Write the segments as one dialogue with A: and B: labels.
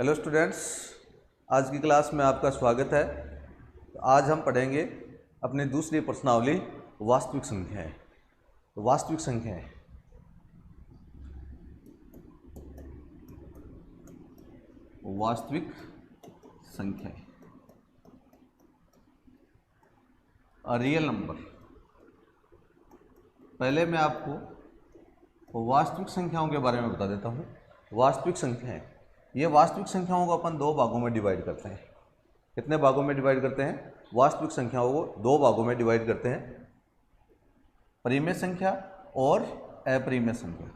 A: Hello students, आज की class में आपका स्वागत है। आज हम पढ़ेंगे अपनी दूसरी प्रश्नावली वास्तविक संख्याएं। वास्तविक संख्याएं वास्तविक संख्याएं रियल नंबर। पहले मैं आपको वास्तविक संख्याओं के बारे में बता देता हूँ। वास्तविक संख्याएं, ये वास्तविक संख्याओं को अपन दो भागों में डिवाइड करते हैं। कितने भागों में डिवाइड करते हैं? वास्तविक संख्याओं को दो भागों में डिवाइड करते हैं, परिमेय संख्या और अपरिमेय संख्या।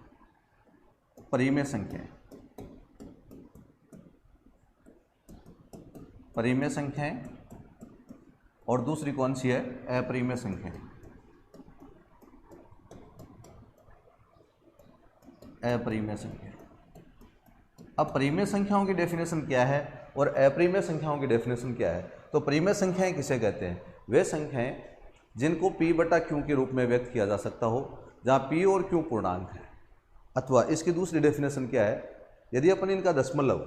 A: परिमेय संख्याएं, परिमेय संख्याएं और दूसरी कौन सी है? अपरिमेय संख्याएं। अपरिमेय संख्या। अब परिमेय संख्याओं की डेफिनेशन क्या है और अपरिमेय संख्याओं की डेफिनेशन क्या है? तो परिमेय संख्याएं किसे कहते हैं? वे संख्याएं जिनको p बटा q के रूप में व्यक्त किया जा सकता हो, जहाँ p और q पूर्णांक है। अथवा इसकी दूसरी डेफिनेशन क्या है? यदि अपन इनका दशमलव,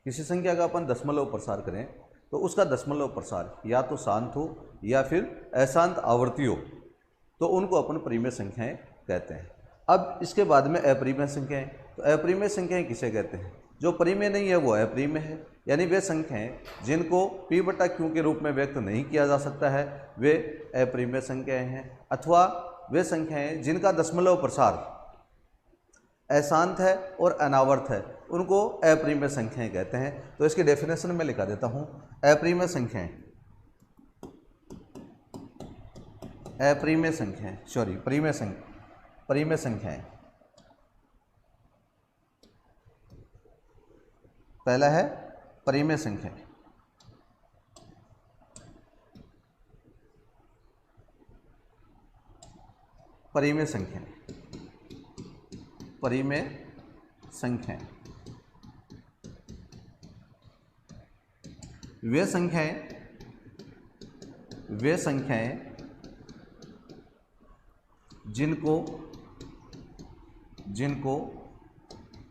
A: किसी संख्या का अपन दशमलव प्रसार करें तो उसका दशमलव प्रसार या तो शांत हो या फिर अशांत आवर्ती हो, तो उनको अपन परिमेय संख्याएं कहते हैं। अब इसके बाद में अपरिमेय संख्याएं। तो अपरिमेय संख्याएं किसे कहते हैं? जो परिमेय नहीं है वो अपरिमेय है, यानी वे संख्याएं जिनको p बटा q के रूप में व्यक्त नहीं किया जा सकता है, वे अपरिमेय संख्याएं हैं। अथवा वे संख्याएं जिनका दशमलव प्रसार अशांत है और अनावर्त है, उनको अपरिमेय संख्याएं कहते हैं। तो इसकी डेफिनेशन में लिखा देता हूं। अपरिमेय संख्याएं, अपरिमेय संख्याएं, सॉरी परिमेय संख्या, परिमेय संख्याएं। पहला है परिमेय संख्याएं। परिमेय संख्याएं, परिमेय संख्याएं वे संख्याएं जिनको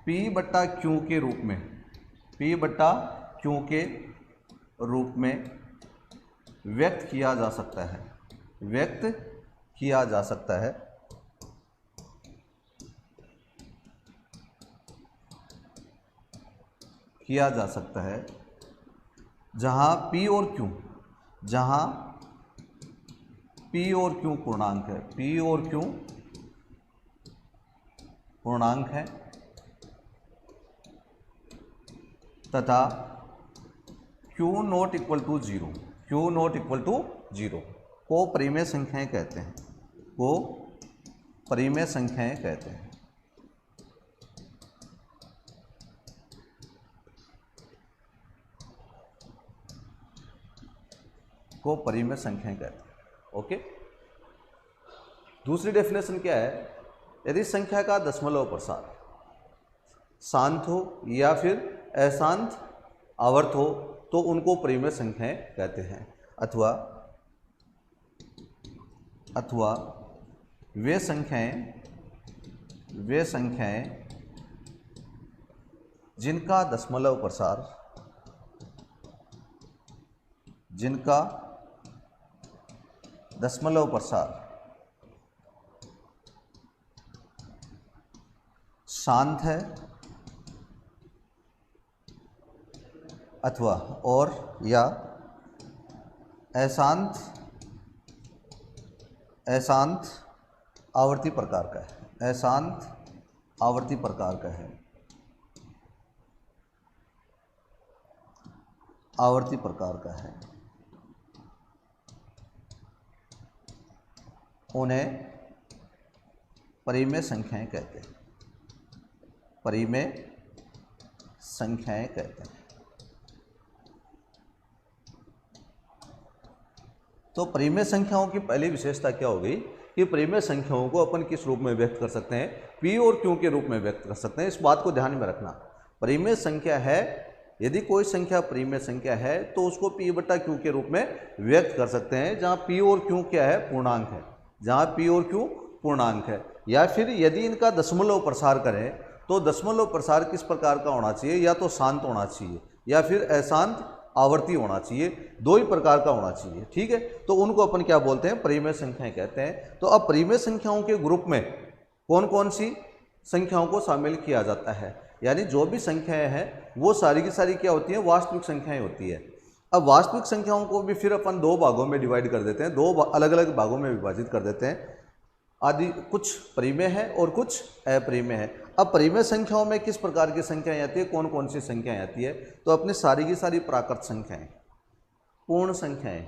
A: p बटा q के रूप में, p बटा q के रूप में व्यक्त किया जा सकता है, व्यक्त किया जा सकता है। किया जा सकता है जहां p और q, जहां p और q पूर्णांक है, p और q पूर्णांक है तथा q not equal to zero, q not equal to zero को परिमेय संख्याएं कहते हैं, को परिमेय संख्याएं कहते हैं। को परिमेय संख्याएं कहते हैं। ओके। दूसरी डेफिनेशन क्या है? यदि संख्या का दशमलव प्रसार शांत हो या फिर अशांत आवर्त हो, तो उनको परिमेय संख्याएं कहते हैं। अथवा वे संख्याएं जिनका दशमलव प्रसार, जिनका दशमलव प्रसार शांत है अथवा और या अशांत आवर्ती प्रकार का है, अशांत आवर्ती प्रकार का है, आवर्ती प्रकार का है, उन्हें परिमेय संख्याएं कहते हैं। परिमेय संख्याएं कहते हैं। तो परिमेय संख्याओं की पहली विशेषता क्या हो गई कि परिमेय संख्याओं को अपन किस रूप में व्यक्त कर सकते हैं? p और q के रूप में व्यक्त कर सकते हैं। इस बात को ध्यान में रखना। परिमेय संख्या है, यदि कोई संख्या परिमेय संख्या है तो उसको p बटा q के रूप में व्यक्त कर सकते हैं, जहाँ p और q क्या है? पूर्णांक है, जहाँ p और q पूर्णांक है। या फिर यदि इनका दशमलव प्रसार करें तो दशमलव प्रसार किस प्रकार का होना चाहिए, या तो शांत होना चाहिए या फिर अशांत आवर्ती होना चाहिए, दो ही प्रकार का होना चाहिए। ठीक है, तो उनको अपन क्या बोलते हैं, परिमेय संख्याएं कहते हैं। तो अब परिमेय संख्याओं के ग्रुप में कौन कौन सी संख्याओं को शामिल किया जाता है, यानी जो भी संख्याएं हैं वो सारी की सारी क्या होती हैं, वास्तविक संख्याएं होती है। अब वास्तविक संख्याओं को भी फिर अपन दो भागों में डिवाइड कर देते हैं, दो अलग अलग भागों में विभाजित कर देते हैं। आदि कुछ परिमेय है और कुछ अपरिमेय है। अब परिमेय संख्याओं में किस प्रकार की संख्याएं आती है, कौन कौन सी संख्याएं आती है, तो अपनी सारी की सारी प्राकृत संख्याएं, पूर्ण संख्याएं,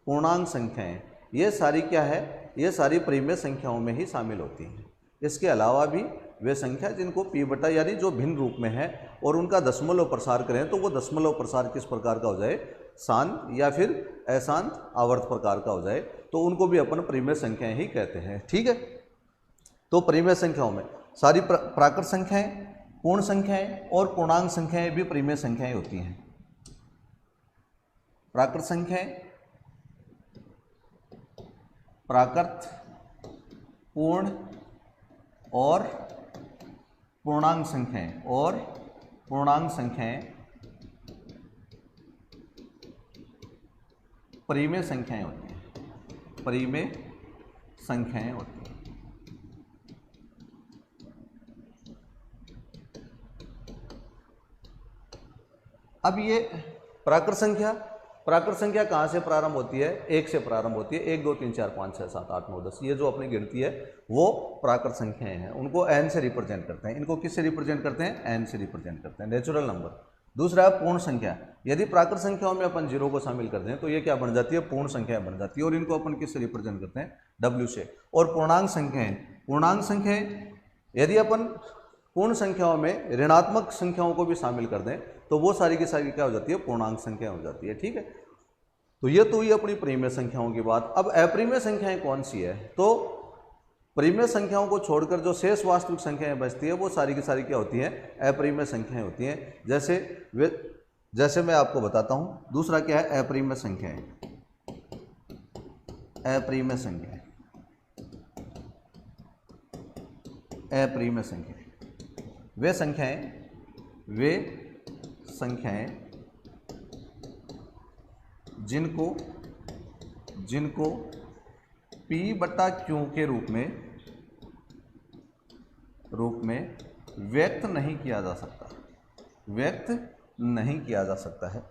A: पूर्णांक संख्याएं, ये सारी क्या है, ये सारी परिमेय संख्याओं में ही शामिल होती हैं। इसके अलावा भी वे संख्या जिनको p बटा यानी जो भिन्न रूप में है और उनका दशमलव प्रसार करें तो वो दशमलव प्रसार किस प्रकार का हो जाए, शांत या फिर अशांत आवर्त प्रकार का हो जाए, तो उनको भी अपन परिमेय संख्याएं ही कहते हैं। ठीक है, तो परिमेय संख्याओं में सारी प्राकृत संख्याएं, पूर्ण संख्याएं और पूर्णांक संख्याएं भी परिमेय संख्याएं होती हैं। प्राकृत संख्याएं, प्राकृत, पूर्ण और पूर्णांक संख्याएं, और पूर्णांक संख्याएं परिमेय संख्याएं होती हैं, परिमेय संख्याएं होती हैं। अब ये प्राकृत संख्या कहाँ से प्रारंभ होती है, एक से प्रारंभ होती है। 1 2 3 4 5 6 7 8 9 10, ये जो अपनी गिनती है वो प्राकृत संख्याएं हैं, उनको n से रिप्रेजेंट करते हैं। इनको किससे रिप्रेजेंट करते हैं, n से रिप्रेजेंट करते हैं, नेचुरल नंबर। दूसरा है पूर्ण संख्या। यदि प्राकृत संख्याओं में अपन 0 को शामिल कर दें तो ये क्या बन जाती है, पूर्ण संख्या बन जाती है, और इनको अपन किससे रिप्रेजेंट करते हैं, w से। और पूर्णांक संख्याएं, यदि अपन पूर्ण संख्याओं में ऋणात्मक संख्याओं को भी शामिल कर दें तो वो सारी की सारी क्या हो जाती है, पूर्णांक संख्या हो जाती है। ठीक है, तो ये तो हुई अपनी परिमेय संख्याओं की बात। अब अपरिमेय संख्याएं कौन सी है, तो परिमेय संख्याओं को छोड़कर जो शेष वास्तविक संख्याएं बचती है वो सारी की सारी क्या होती हैं, अपरिमेय संख्याएं होती हैं। जैसे मैं आपको बताता हूँ। दूसरा क्या है, अपरिमेय संख्याएं। अपरिमेय संख्याएं, अपरिमेय संख्याएं वे संख्याएं जिनको p बटा q के रूप में व्यक्त नहीं किया जा सकता है।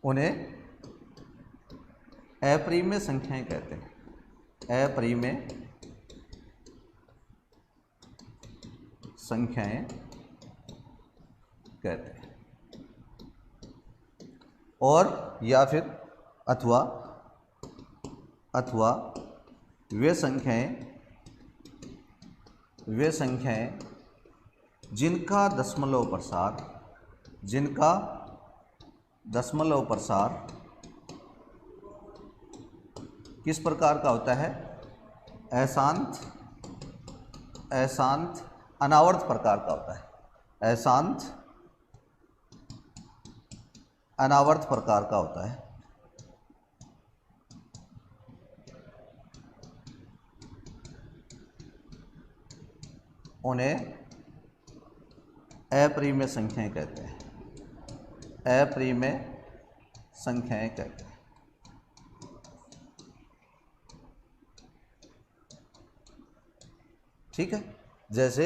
A: उन्हें अपरिमेय संख्याएं कहते हैं। अपरिमेय संख्याएं कहते हैं। और या फिर अथवा वे संख्याएं जिनका दशमलव प्रसार किस प्रकार का होता है, अशांत अनावर्त प्रकार का होता है, अशांत अनावर्त प्रकार का होता है। उन्हें अपरिमेय संख्याएं कहते हैं। अपरिमेय संख्याएं कहते हैं। ठीक है, जैसे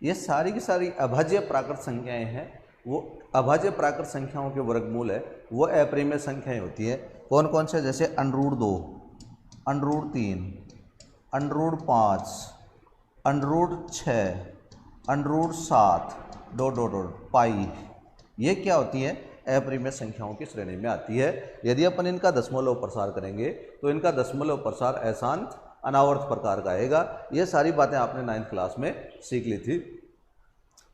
A: ये सारी की सारी अभाज्य प्राकृत संख्याएं हैं, वो अभाज्य प्राकृत संख्याओं के वर्गमूल है वो अपरिमेय संख्याएं होती है। कौन कौन से, जैसे √2, √3, √5, √6, √7, पाई, ये क्या होती है, अपरिमेय संख्याओं की श्रेणी में आती है। यदि अपन इनका दशमलव प्रसार करेंगे तो इनका दशमलव प्रसार अशांत अनावर्त प्रकार का आएगा। ये सारी बातें आपने 9th क्लास में सीख ली थी।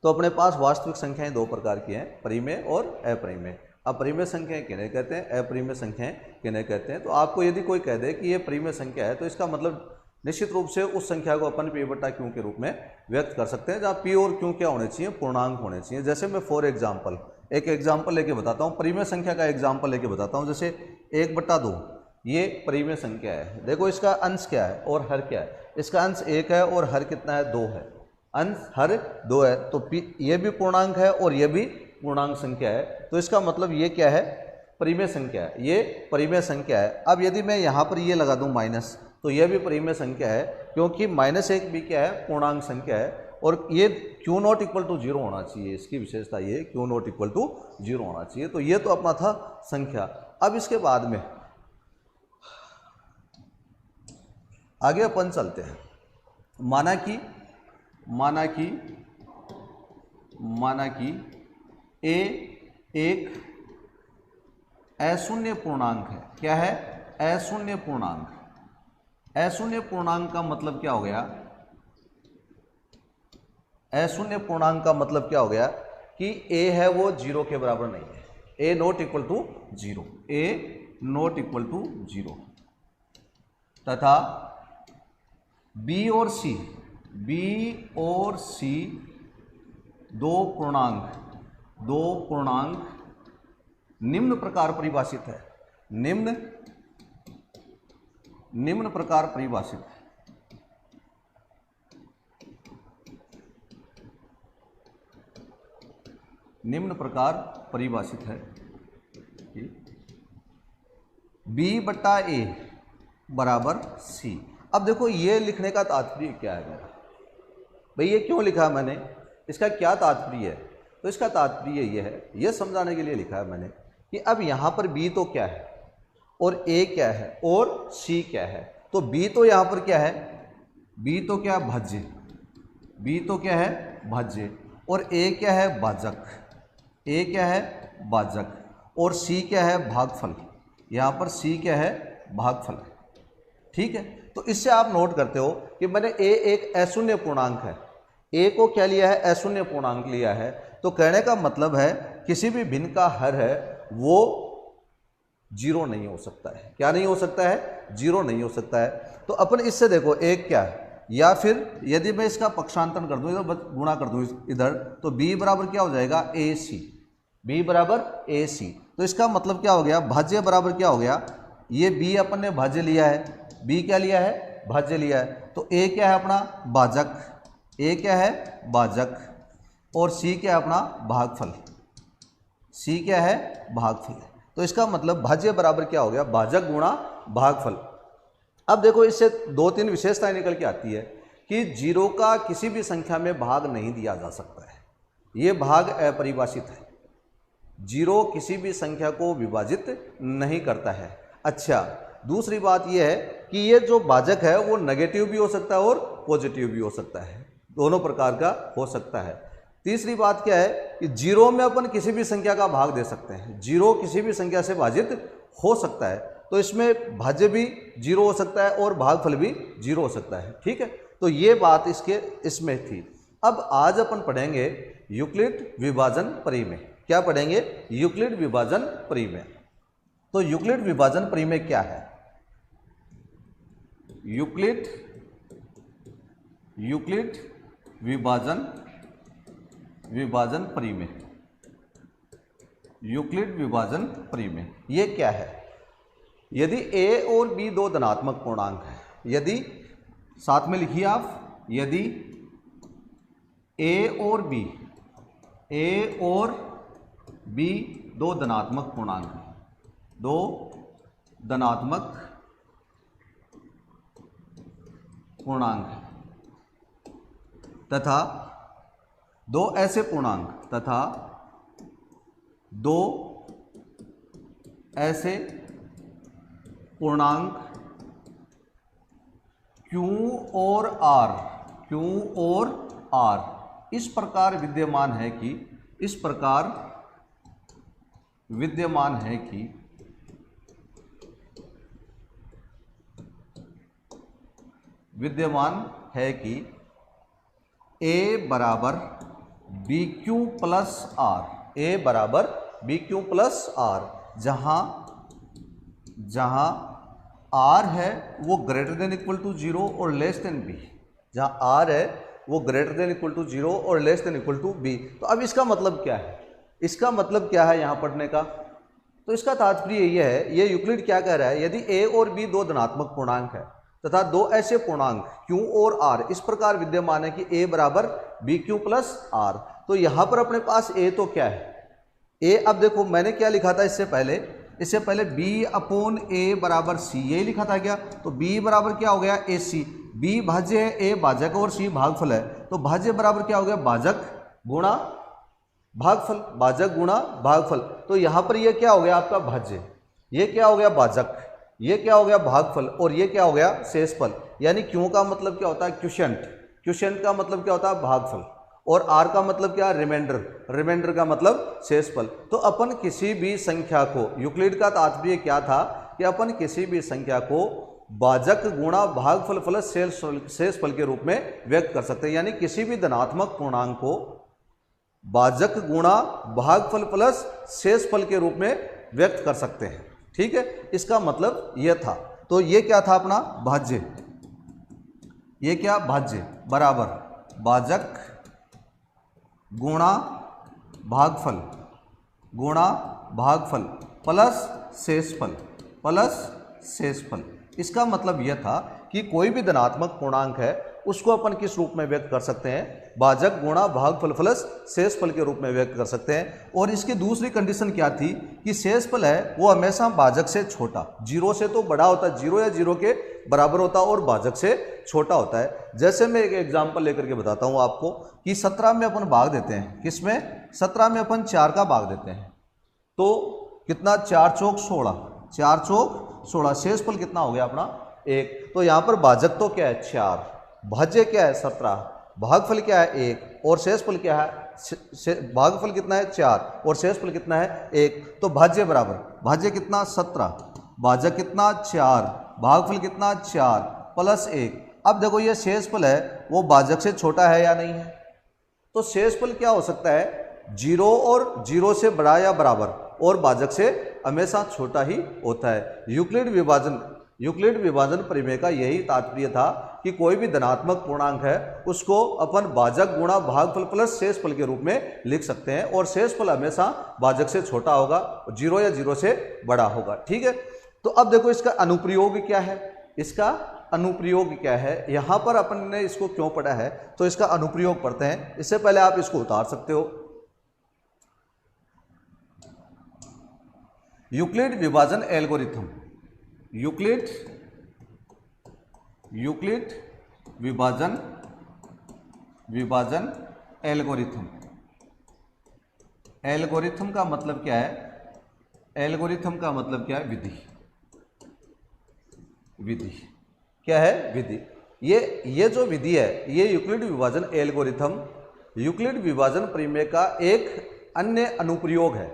A: तो अपने पास वास्तविक संख्याएं दो प्रकार की हैं, परिमेय और अपरिमेय। अपरिमेय संख्याएं किन्हें कहते हैं, अपरिमेय संख्याएं किन्हें कहते हैं। तो आपको यदि कोई कह दे कि ये परिमेय संख्या है तो इसका मतलब निश्चित रूप से उस संख्या को अपन p बटा q के रूप में व्यक्त कर सकते हैं, जहाँ p और q क्या होने चाहिए, पूर्णांक होने चाहिए। जैसे मैं फॉर एग्जाम्पल एक एग्जाम्पल लेके बताता हूँ, परिमेय संख्या का एग्जाम्पल लेके बताता हूँ। जैसे 1/2 ये परिमेय संख्या है। देखो इसका अंश क्या है और हर क्या है, इसका अंश 1 है और हर कितना है, 2 है। अंश हर 2 है, तो ये भी पूर्णांक है और ये भी पूर्णांक संख्या है। तो इसका मतलब ये क्या है, परिमेय संख्या है, ये परिमेय संख्या है। अब यदि मैं यहाँ पर ये लगा दूँ माइनस, तो यह भी परिमेय संख्या है, क्योंकि -1 भी क्या है, पूर्णांक संख्या है। और ये Q नॉट इक्वल टू 0 होना चाहिए, इसकी विशेषता ये Q नॉट इक्वल टू 0 होना चाहिए। तो ये तो अपना था संख्या। अब इसके बाद में आगे अपन चलते हैं। माना कि a एक अशून्य पूर्णांक है। क्या है, अशून्य पूर्णांक। अशून्य पूर्णांक का मतलब क्या हो गया, अशून्य पूर्णांक का मतलब क्या हो गया कि a है वो 0 के बराबर नहीं है, a not equal to 0, a not equal to 0। तथा b और c दो पूर्णांक निम्न प्रकार परिभाषित है, निम्न प्रकार परिभाषित है। निम्न प्रकार परिभाषित है b बटा a बराबर c। अब देखो ये लिखने का तात्पर्य क्या है मेरा, भाई ये क्यों लिखा मैंने, इसका क्या तात्पर्य है। तो इसका तात्पर्य ये है, ये समझाने के लिए लिखा है मैंने कि अब यहाँ पर b तो क्या है और a क्या है और c क्या है। तो b तो यहाँ पर क्या है, b तो क्या भाज्य, b तो क्या है भाज्य, और a क्या है भाजक, a क्या है भाजक, और c क्या है भागफल। यहाँ पर c क्या है भागफल। ठीक है, तो इससे आप नोट करते हो कि मैंने a एक अशून्य पूर्णांक है, a को क्या लिया है, अशून्य पूर्णांक लिया है। तो कहने का मतलब है किसी भी भिन्न का हर है वो 0 नहीं हो सकता है। क्या नहीं हो सकता है, 0 नहीं हो सकता है। तो अपन इससे देखो एक क्या है, या फिर यदि मैं इसका पक्षांतरण कर दूं, इधर गुणा कर दूं इधर, तो b बराबर क्या हो जाएगा ac, b बराबर ac। तो इसका मतलब क्या हो गया, भाज्य बराबर क्या हो गया, ये b अपन ने भाज्य लिया है, b क्या लिया है भाज्य लिया है। तो a क्या है अपना भाजक, a क्या है भाजक, और c क्या है अपना भागफल, c क्या है भागफल। तो इसका मतलब भाज्य बराबर क्या हो गया, भाजक गुणा भागफल। अब देखो इससे 2-3 विशेषताएं निकल के आती है कि 0 का किसी भी संख्या में भाग नहीं दिया जा सकता है, ये भाग अपरिभाषित है। 0 किसी भी संख्या को विभाजित नहीं करता है। अच्छा, दूसरी बात यह है कि ये जो भाजक है वो नेगेटिव भी हो सकता है और पॉजिटिव भी हो सकता है, दोनों प्रकार का हो सकता है। तीसरी बात क्या है कि 0 में अपन किसी भी संख्या का भाग दे सकते हैं, 0 किसी भी संख्या से भाजित हो सकता है। तो इसमें भाज्य भी 0 हो सकता है और भागफल भी 0 हो सकता है। ठीक है, तो ये बात इसमें थी। अब आज अपन पढ़ेंगे यूक्लिड विभाजन परिमेय। क्या पढ़ेंगे, यूक्लिड विभाजन परिमेय। तो यूक्लिड विभाजन परिमेय क्या है, यूक्लिड विभाजन परिमेय, यूक्लिड विभाजन परिमेय ये क्या है। यदि a और b दो धनात्मक पूर्णांक है, यदि साथ में लिखिए आप, यदि a और b दो धनात्मक पूर्णांक है, दो धनात्मक पूर्णांक है, तथा दो ऐसे पूर्णांक, तथा दो ऐसे पूर्णांक Q और R इस प्रकार विद्यमान है कि a बराबर BQ प्लस R, a बराबर BQ प्लस R, जहां आर है वो ग्रेटर देन इक्वल टू 0 और लेस देन बी, जहाँ आर है वो ग्रेटर देन इक्वल टू 0 और less than equal to B. तो अब इसका मतलब क्या है, इसका मतलब क्या है यहाँ पढ़ने का, तो इसका तात्पर्य ये है, ये यूक्लिड क्या कह रहा है, यदि a और b दो धनात्मक पूर्णांक है तथा दो ऐसे पूर्णांक q और r इस प्रकार विद्यमान है कि a बराबर बी क्यू प्लस आर, तो यहाँ पर अपने पास a तो क्या है, a, अब देखो मैंने क्या लिखा था इससे पहले b अपॉन a बराबर c, ये लिखा था क्या, तो b बराबर क्या हो गया ac, b भाज्य है, a भाजक और c भागफल है, तो भाज्य बराबर क्या हो गया, भाजक गुणा भागफल, भाजक गुणा भागफल। तो यहाँ पर ये क्या हो गया आपका भाज्य, ये क्या हो गया भाजक, ये क्या हो गया भागफल और ये क्या हो गया शेषफल। यानी क्यों का मतलब क्या होता है क्वोशिएंट, क्वोशिएंट का मतलब क्या होता है भागफल, और आर का मतलब क्या रिमाइंडर, रिमाइंडर का मतलब शेषफल। तो अपन किसी भी संख्या को, यूक्लिड का तात्पर्य क्या था कि अपन किसी भी संख्या को भाजक गुणा भागफल प्लस शेषफल के रूप में व्यक्त कर सकते हैं। यानी किसी भी धनात्मक पूर्णांक को भाजक गुणा भागफल प्लस शेषफल के रूप में व्यक्त कर सकते हैं। ठीक है, इसका मतलब यह था। तो ये क्या था अपना भाज्य, ये क्या भाज्य बराबर भाजक गुणा भागफल प्लस शेषफल। इसका मतलब यह था कि कोई भी धनात्मक पूर्णांक है उसको अपन किस रूप में व्यक्त कर सकते हैं, भाजक गुणा भागफल प्लस शेषफल के रूप में व्यक्त कर सकते हैं। और इसकी दूसरी कंडीशन क्या थी कि शेषफल है वो हमेशा भाजक से छोटा, जीरो से तो बड़ा होता है, जीरो या जीरो के बराबर होता है और भाजक से छोटा होता है। जैसे मैं एक एग्जाम्पल लेकर के बताता हूँ आपको कि 17 में अपन भाग देते हैं, किसमें 17 में अपन 4 का भाग देते हैं, तो कितना 4 चौक 16, 4 चौक 16, शेषफल कितना हो गया अपना 1। तो यहाँ पर भाजक तो क्या है 4, भाज्य क्या है 17, भागफल क्या है 1 और शेषफल क्या है, भागफल कितना है 4 और शेषफल कितना है 1। तो भाज्य बराबर भाज्य कितना 17, भाजक कितना 4, भागफल कितना 4 प्लस 1। अब देखो ये शेषफल है वो भाजक से छोटा है या नहीं है, तो शेषफल क्या हो सकता है 0 और 0 से बड़ा या बराबर, और भाजक से हमेशा छोटा ही होता है। यूक्लिड विभाजन प्रमेय का यही तात्पर्य था कि कोई भी धनात्मक पूर्णांक है उसको अपन भाजक गुणा भागफल प्लस शेषफल के रूप में लिख सकते हैं, और शेषफल हमेशा भाजक से छोटा होगा, 0 या 0 से बड़ा होगा। ठीक है, तो अब देखो इसका अनुप्रयोग क्या है, इसका अनुप्रयोग क्या है, यहां पर अपन ने इसको क्यों पढ़ा है, तो इसका अनुप्रयोग पढ़ते हैं। इससे पहले आप इसको उतार सकते हो। यूक्लिड विभाजन एल्गोरिथम, यूक्लिड विभाजन एल्गोरिथम। एल्गोरिथम का मतलब क्या है, एल्गोरिथम का मतलब क्या है विधि क्या है विधि। ये जो विधि है ये यूक्लिड विभाजन एल्गोरिथम यूक्लिड विभाजन प्रमेय का एक अन्य अनुप्रयोग है,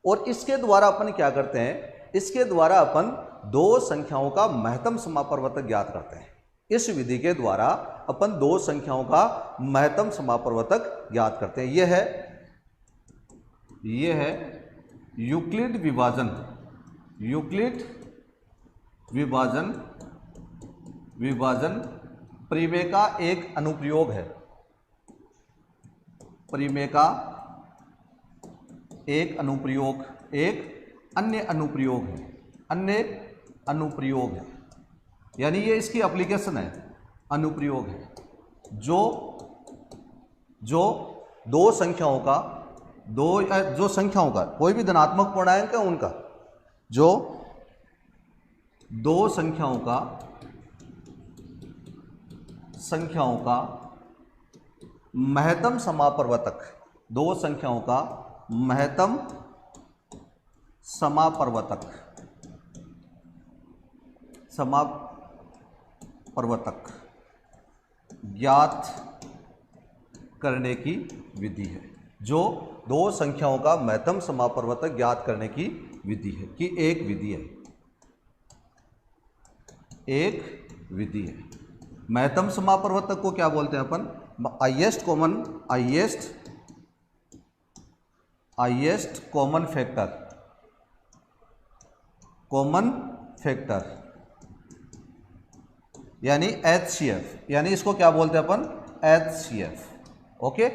A: और इसके द्वारा अपन क्या करते हैं, इसके द्वारा अपन दो संख्याओं का महत्तम समापवर्तक ज्ञात करते हैं। इस विधि के द्वारा अपन दो संख्याओं का महत्तम समापवर्तक ज्ञात करते हैं। यह है यूक्लिड विभाजन प्रमेय का एक अनुप्रयोग है, प्रमेय का एक अनुप्रयोग, एक अन्य अनुप्रयोग है, यानी ये इसकी एप्लीकेशन है, अनुप्रयोग है, जो दो संख्याओं का कोई भी धनात्मक पूर्णांक है उनका, जो दो संख्याओं का महत्तम समापवर्तक, दो संख्याओं का महत्तम समापवर्तक ज्ञात करने की विधि है, जो दो संख्याओं का महत्तम समापवर्तक ज्ञात करने की विधि है, कि एक विधि है। महत्तम समापवर्तक को क्या बोलते हैं अपन, हाईएस्ट कॉमन फैक्टर यानी HCF, यानी इसको क्या बोलते हैं अपन, HCF, ओके,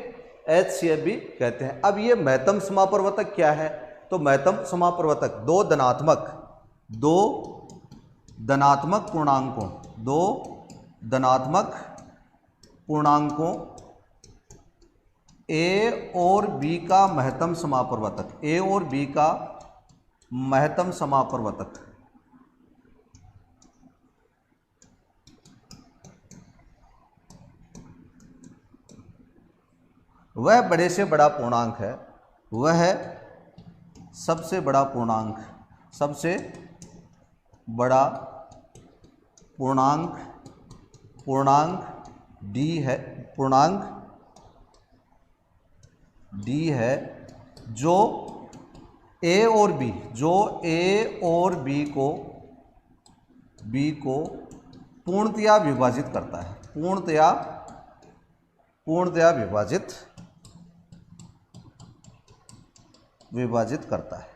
A: HCF भी कहते हैं। अब ये महत्तम समापवर्तक क्या है, तो महत्तम समापवर्तक दो धनात्मक पूर्णांकों A और B का महत्तम समापवर्तक, A और B का महत्तम समापवर्तक, वह बड़े से बड़ा पूर्णांक है, वह सबसे बड़ा पूर्णांक D है, जो A और B को पूर्णतया विभाजित करता है, पूर्णतया विभाजित करता है।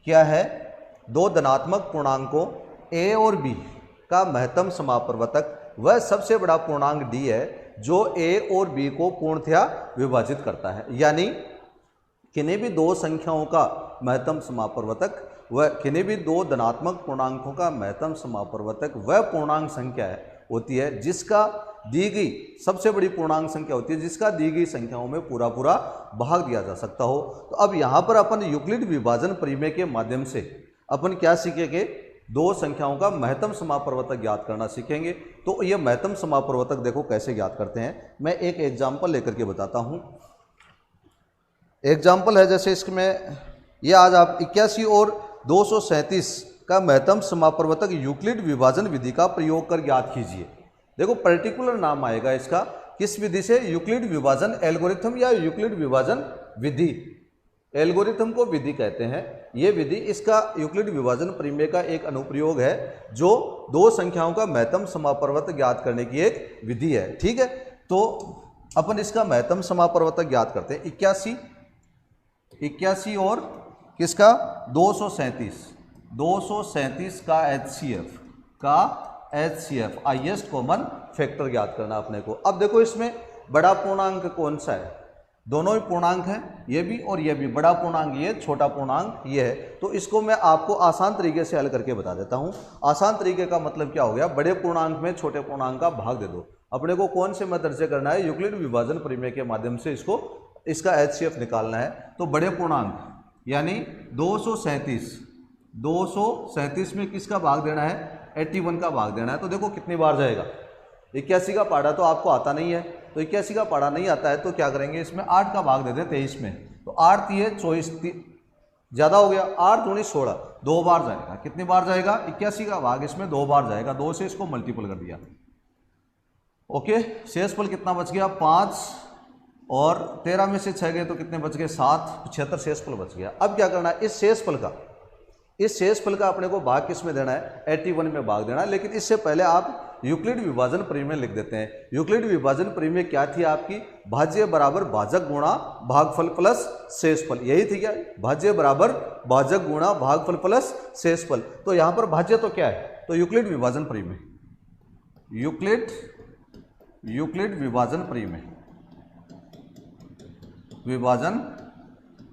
A: क्या है, दो धनात्मक पूर्णांकों A और B का महत्तम समापवर्तक वह सबसे बड़ा पूर्णांक D है जो A और B को पूर्णतया विभाजित करता है। यानी किन्हीं भी दो संख्याओं का महत्तम समापवर्तक, वह किन्हीं भी दो धनात्मक पूर्णांकों का महत्तम समापवर्तक वह पूर्णांक संख्या होती है जिसका दी गई सबसे बड़ी पूर्णांक संख्या होती है जिसका दी गई संख्याओं में पूरा भाग दिया जा सकता हो। तो अब यहाँ पर अपन यूक्लिड विभाजन प्रमेय के माध्यम से अपन क्या सीखेंगे, दो संख्याओं का महत्तम समापवर्तक ज्ञात करना सीखेंगे। तो ये महत्तम समापवर्तक देखो कैसे ज्ञात करते हैं, मैं एक एग्जाम्पल लेकर के बताता हूँ। एग्जाम्पल है जैसे इसमें ये आज आप 81 और 237 का महत्तम समापवर्तक यूक्लिड विभाजन विधि का प्रयोग कर ज्ञात कीजिए। देखो पर्टिकुलर नाम आएगा इसका, किस विधि से, यूक्लिड विभाजन एल्गोरिथम या यूक्लिड विभाजन विधि। एल्गोरिथम को विधि कहते हैं। ये विधि इसका यूक्लिड विभाजन प्रमेय का एक अनुप्रयोग है जो दो संख्याओं का महत्तम समापवर्तक ज्ञात करने की एक विधि है। ठीक है, तो अपन इसका महत्तम समापवर्तक ज्ञात करते हैं। 81 और किसका 237 का HCF हाईएस्ट कॉमन फैक्टर ज्ञात करना अपने को। अब देखो इसमें बड़ा पूर्णांक कौन सा है, दोनों ही पूर्णांक हैं, ये भी और ये भी। बड़ा पूर्णांक ये, छोटा पूर्णांक ये है। तो इसको मैं आपको आसान तरीके से हल करके बता देता हूँ। आसान तरीके का मतलब क्या हो गया, बड़े पूर्णांक में छोटे पूर्णांक का भाग दे दो। अपने को कौन से में दर्ज करना है, यूक्लिड विभाजन प्रमेय के माध्यम से इसका HCF निकालना है। तो बड़े पूर्णांक यानी 237 में किसका भाग देना है, 81 का भाग देना है। तो देखो कितनी बार जाएगा, 81 का पाड़ा तो आपको आता नहीं है, तो 81 का पाड़ा नहीं आता है तो क्या करेंगे, इसमें 8 का भाग दे दें 23 में। तो 8 3 24 ज़्यादा हो गया, 8 दूनी 16, 2 बार जाएगा। कितनी बार जाएगा, 81 का भाग इसमें 2 बार जाएगा। 2 से इसको मल्टीपल कर दिया, ओके। शेषफल कितना बच गया, 5 और 13 में से 6 गए तो कितने बच गए, 7, 76 शेषफल बच गया। अब क्या करना है, इस शेषफल का अपने को भाग किस में देना है, 81 में भाग देना है। लेकिन इससे पहले आप यूक्लिड विभाजन प्रमेय लिख देते हैं। यूक्लिड विभाजन प्रमेय क्या थी आपकी, भाज्य बराबर भाजक गुणा भागफल प्लस शेषफल, यही थी क्या, भाज्य बराबर भाजक गुणा भागफल प्लस शेषफल। तो यहाँ पर भाज्य तो क्या है, तो यूक्लिड विभाजन प्रमेय, यूक्लिड विभाजन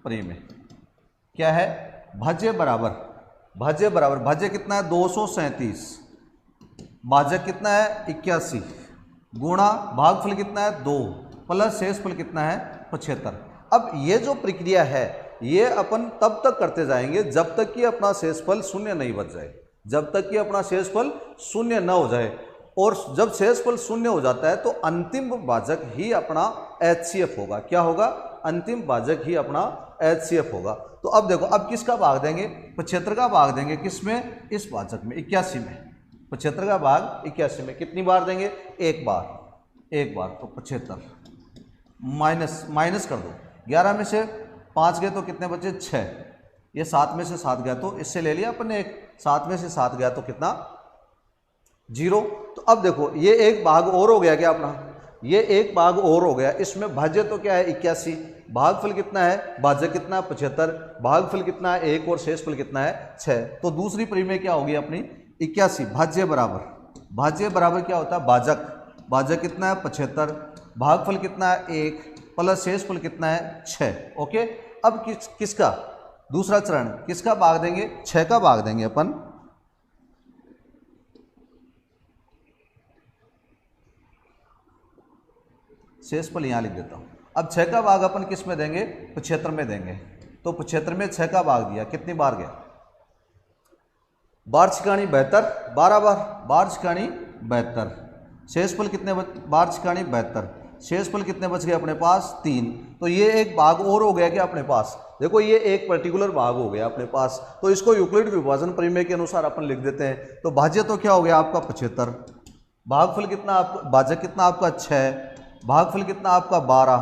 A: प्रमेय क्या है, भाज्य कितना है 237, भाजक कितना है 81, गुणा भागफल कितना है 2, प्लस शेषफल कितना है 75। अब ये जो प्रक्रिया है ये अपन तब तक करते जाएंगे जब तक कि अपना शेषफल शून्य नहीं बच जाए, जब तक कि अपना शेषफल शून्य न हो जाए। और जब शेषफल शून्य हो जाता है तो अंतिम भाजक ही अपना HCF होगा। क्या होगा, अंतिम भाजक ही अपना HCF होगा। तो अब देखो, अब किसका भाग देंगे, 75 का भाग देंगे किसमें, इस भाजक में 81 में। 75 का भाग 81 में कितनी बार देंगे, एक बार। तो 75 माइनस कर दो, 11 में से 5 गए तो कितने बचे, 6। ये 7 में से 7 गया तो इससे ले लिया अपन एक, 7 में से 7 गया तो कितना, 0। तो अब देखो ये एक भाग और हो गया क्या अपना, ये एक भाग और हो गया। इसमें भाज्य तो क्या है 81, भागफल कितना है, भाजक कितना है 75, भागफल कितना है 1 और शेषफल कितना है 6। तो दूसरी प्रमेय क्या होगी अपनी, 81 भाज्य बराबर क्या होता है भाजक कितना है 75, भागफल कितना है 1 प्लस शेषफल कितना है 6। ओके, अब किसका दूसरा चरण किसका भाग देंगे 6 का भाग देंगे अपन। शेषफल यहां लिख देता हूं। अब 6 का भाग अपन किस में देंगे 75 में देंगे। तो 75 में 6 का भाग दिया कितनी बार गया बार छिकाणी 72 12 बार छिकाणी 72। शेषफल कितने बार छिकाणी 72, शेषफल कितने बच गए अपने पास 3। तो ये एक भाग और हो गया क्या अपने पास, देखो ये एक पर्टिकुलर भाग हो गया अपने पास। तो इसको यूक्लिड विभाजन प्रमेय के अनुसार अपन लिख देते हैं। तो भाज्य तो क्या हो गया आपका 75, भागफल कितना आपका भाजक कितना आपका 6, भागफल कितना आपका 12,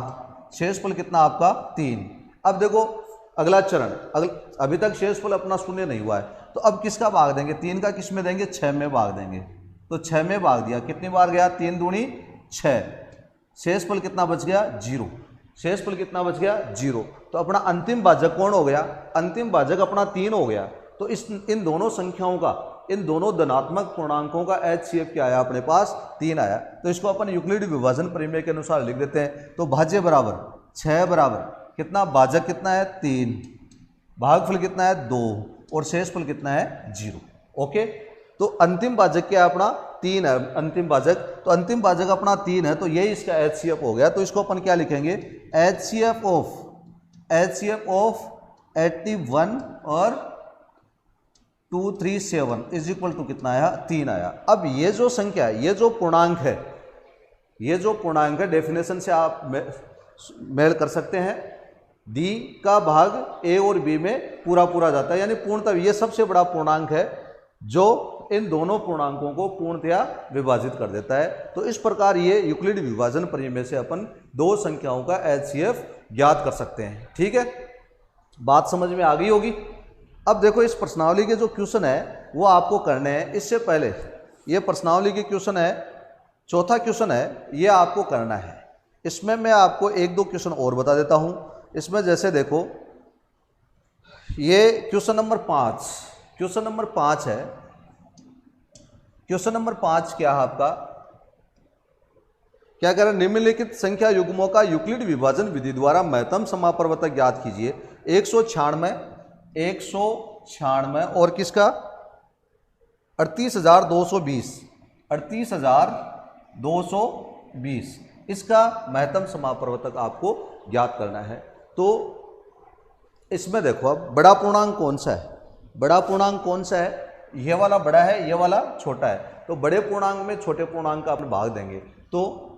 A: शेषफल कितना आपका 3। अब देखो अगला चरण अभी तक शेषफल अपना शून्य नहीं हुआ है, तो अब किसका भाग देंगे 3 का किस में देंगे 6 में भाग देंगे। तो 6 में भाग दिया कितनी बार गया 3 दूनी 6, शेषफल कितना बच गया 0, शेषफल कितना बच गया 0। तो अपना अंतिम भाजक कौन हो गया, अंतिम भाजक अपना 3 हो गया। तो इन दोनों संख्याओं का इन दोनों धनात्मक पूर्णांकों का HCF क्या आया अपने पास 3 आया। तो इसको अपन यूक्लिड विभाजन प्रमेय के अनुसार लिख देते हैं। तो भाज्य बराबर 6 बराबर कितना भाजक कितना है 3, भागफल कितना है 2 और शेषफल कितना है 0। ओके, तो अंतिम भाजक क्या है अपना 3 है अंतिम भाजक। तो अंतिम भाजक अपना 3 है, तो यही इसका HCF हो गया। तो इसको अपन क्या लिखेंगे HCF ऑफ 81 और 237 इज इक्वल टू कितना आया 3 आया। अब ये जो संख्या है ये जो पूर्णांक है डेफिनेशन से आप मेल कर सकते हैं। D का भाग A और B में पूरा जाता है, यानी पूर्णतः ये सबसे बड़ा पूर्णांक है जो इन दोनों पूर्णांकों को पूर्णतया विभाजित कर देता है। तो इस प्रकार ये यूक्लिड विभाजन प्रमेय से अपन दो संख्याओं का HCF ज्ञात कर सकते हैं। ठीक है, बात समझ में आ गई होगी। अब देखो इस प्रश्नावली के जो क्वेश्चन है वो आपको करने हैं। इससे पहले ये प्रश्नावली के क्वेश्चन है, चौथा क्वेश्चन है, ये आपको करना है। इसमें मैं आपको एक दो क्वेश्चन और बता देता हूं। इसमें जैसे देखो ये क्वेश्चन नंबर 5 है। क्वेश्चन नंबर 5 क्या है आपका, क्या कह रहा है, निम्नलिखित संख्या युग्मों का यूक्लिड विभाजन विधि द्वारा महत्तम समापवर्तक ज्ञात कीजिए। 196 और किसका 38,220 इसका महत्तम समापवर्तक आपको ज्ञात करना है। तो इसमें देखो अब बड़ा पूर्णांक कौन सा है, बड़ा पूर्णांक कौन सा है, ये वाला बड़ा है ये वाला छोटा है। तो बड़े पूर्णांक में छोटे पूर्णांक का अपन भाग देंगे। तो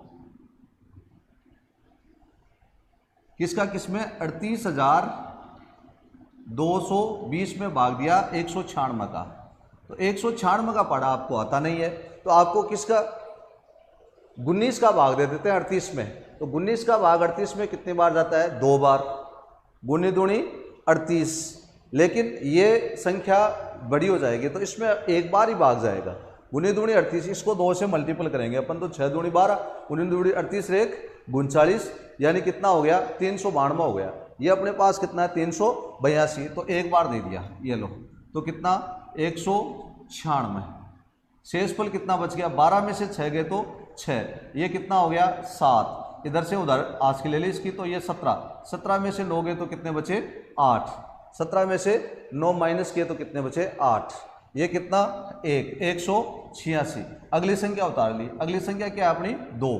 A: किसका किसमें 38,220 में भाग दिया 196 का। तो 196 का पढ़ा आपको आता नहीं है, तो आपको किसका 19 का भाग दे देते हैं 38 में। तो 19 का भाग 38 में कितनी बार जाता है 2 बार, गुनी दूनी 38। लेकिन ये संख्या बड़ी हो जाएगी तो इसमें एक बार ही भाग जाएगा। गुनी दूनी 38, इसको 2 से मल्टीपल करेंगे अपन तो 6 दूनी 12, गुनी दूनी 38 रेख 39, यानी कितना हो गया 392 हो गया। ये अपने पास कितना है 382, तो एक बार दे दिया ये लो, तो कितना 196। शेषफल कितना बच गया, 12 में से 6 गए तो 6, ये कितना हो गया 7। इधर से उधर आज की ले ली इसकी, तो ये 17 में से 9 गए तो कितने बचे 8, 17 में से 9 माइनस किए तो कितने बचे 8, ये कितना 186। अगली संख्या उतार ली, अगली संख्या क्या है अपनी 2।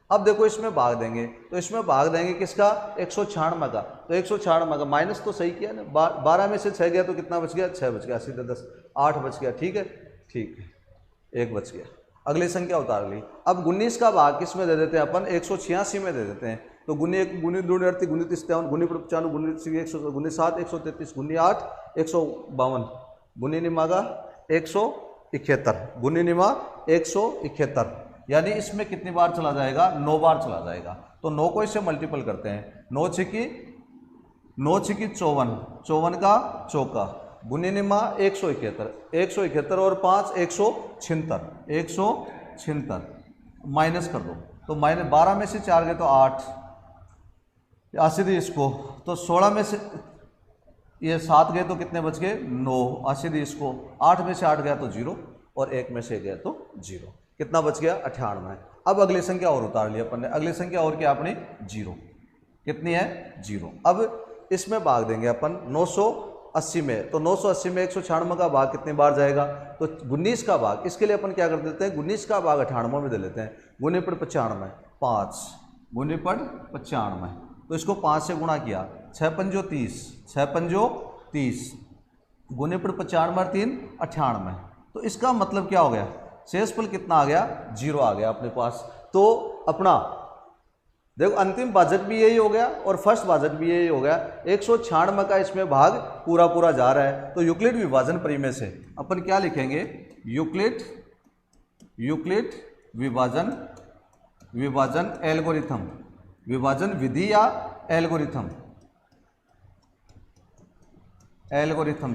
A: अब देखो इसमें भाग देंगे, तो इसमें भाग देंगे किसका 196 का। तो 196 का माइनस तो सही किया ना, 12 में से 6 गया तो कितना बच गया 6 बच गया, सीधे 10 8 बच गया। ठीक है, ठीक है, 1 बच गया। अगली संख्या उतार ली। अब 19 का भाग किस में दे देते हैं अपन 186 में दे देते हैं। तो गुनी 1 गुनी 2 38 गुनी 53 गुनी 95 गुनी 100 गुनी 7 133 गुनी 8 152 गुनी निमागा 171 गुनी निमा 171, यानी इसमें कितनी बार चला जाएगा 9 बार चला जाएगा। तो 9 को इससे मल्टीपल करते हैं, 9 छिकी 54, 54 का चौका गुनी निमा 171 और 5 176 माइनस कर दो। तो माइनस 12 में से 4 गए तो 8, सीधे इसको तो 16 में से ये 7 गए तो कितने बच गए 9, 80 इसको 8 में से 8 गया तो 0 और 1 में से गया तो 0, कितना बच गया 98। अब अगली संख्या और उतार लिया अपन ने, अगली संख्या और क्या अपनी 0, कितनी है 0। अब इसमें भाग देंगे अपन 980 में, तो 980 में 196 का भाग कितनी बार जाएगा, तो 19 का भाग। इसके लिए अपन क्या कर देते हैं 19 का भाग 98 में दे लेते हैं, गुने पर 95 5 गुने पर 95, तो इसको 5 से गुणा किया 6 पंजो 30, 6 पंजो 30 गुने पर 95 3 98, तो इसका मतलब क्या हो गया शेषफल कितना आ गया 0 आ गया अपने पास। तो अपना देखो अंतिम भाजक भी यही हो गया और फर्स्ट भाजक भी यही हो गया, 196 का इसमें भाग पूरा पूरा जा रहा है। तो यूक्लिड विभाजन परिमेय से अपन क्या लिखेंगे, यूक्लिड विभाजन एल्गोरिथम, विभाजन विधि या एल्गोरिथम